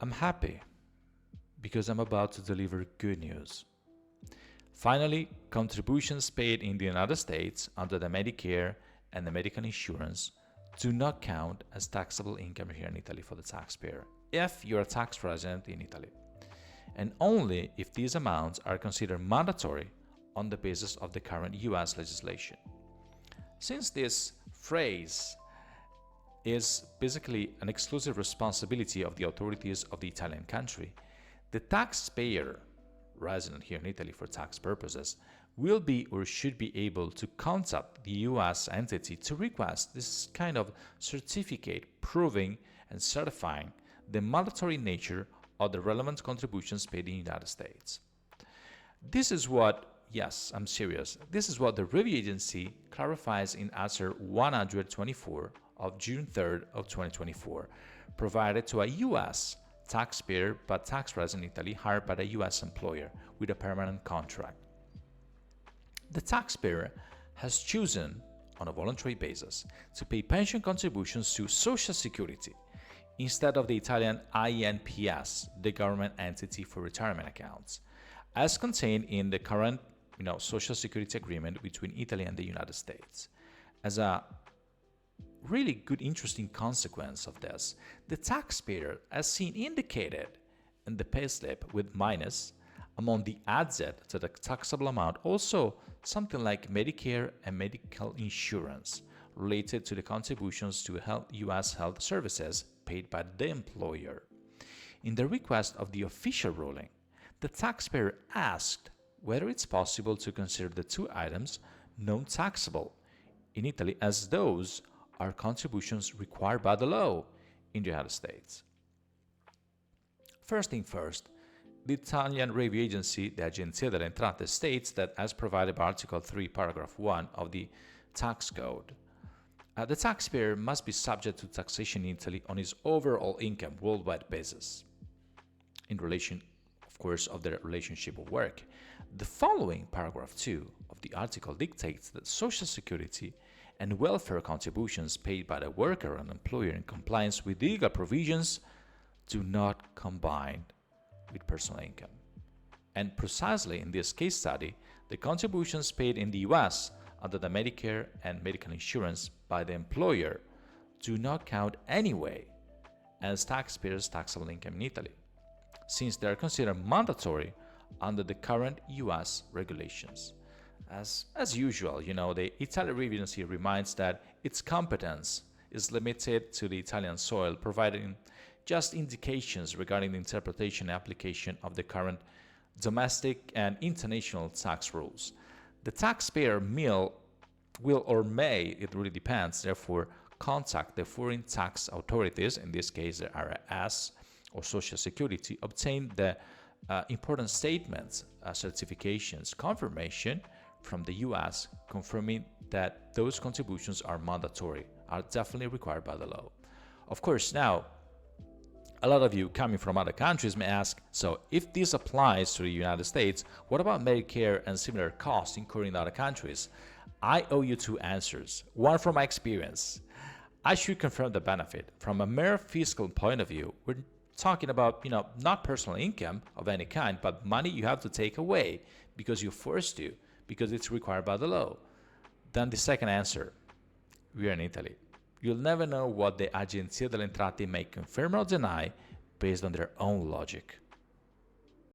I'm happy because I'm about to deliver good news. Finally, contributions paid in the United States under the Medicare and the medical insurance do not count as taxable income here in Italy for the taxpayer if you're a tax resident in Italy, and only if these amounts are considered mandatory on the basis of the current US legislation. Since this phrase is basically an exclusive responsibility of the authorities of the Italian country, the taxpayer resident here in Italy for tax purposes will be or should be able to contact the US entity to request this kind of certificate proving and certifying the mandatory nature of the relevant contributions paid in the United States. This is what, yes, I'm serious, this is what the review agency clarifies in Answer 124 of June 3rd of 2024, provided to a US taxpayer but tax resident in Italy hired by a US employer with a permanent contract. The taxpayer has chosen, on a voluntary basis, to pay pension contributions to Social Security instead of the Italian INPS, the government entity for retirement accounts, as contained in the current Social Security agreement between Italy and the United States. As a really good, interesting consequence of this, the taxpayer, as seen indicated in the payslip with minus among the added to the taxable amount, also something like Medicare and medical insurance related to the contributions to US health services paid by the employer. In the request of the official ruling, the taxpayer asked whether it's possible to consider the two items non-taxable in Italy, as those are contributions required by the law in the United States. First thing first, the Italian review agency, the Agenzia delle Entrate, states that, as provided by Article 3, Paragraph 1 of the Tax Code, the taxpayer must be subject to taxation in Italy on his overall income worldwide basis, in relation, of course, of their relationship of work. The following Paragraph 2 of the article dictates that Social Security and welfare contributions paid by the worker and employer in compliance with legal provisions do not combine with personal income. And precisely in this case study, the contributions paid in the US under the Medicare and medical insurance by the employer do not count anyway as taxpayers' taxable income in Italy, since they are considered mandatory under the current US regulations. As usual, the Italian review agency reminds that its competence is limited to the Italian soil, providing just indications regarding the interpretation and application of the current domestic and international tax rules. The taxpayer will or may, it really depends, therefore, contact the foreign tax authorities, in this case the IRS or Social Security, obtain the important statements, certifications, confirmation from the US confirming that those contributions are mandatory, are definitely required by the law. Of course, now, a lot of you coming from other countries may ask, so if this applies to the United States, what about Medicare and similar costs incurred in other countries? I owe you two answers, one from my experience. I should confirm the benefit. From a mere fiscal point of view, we're talking about, not personal income of any kind, but money you have to take away because you're forced to, because it's required by the law. Then the second answer, we are in Italy. You'll never know what the Agenzia delle Entrate may confirm or deny based on their own logic.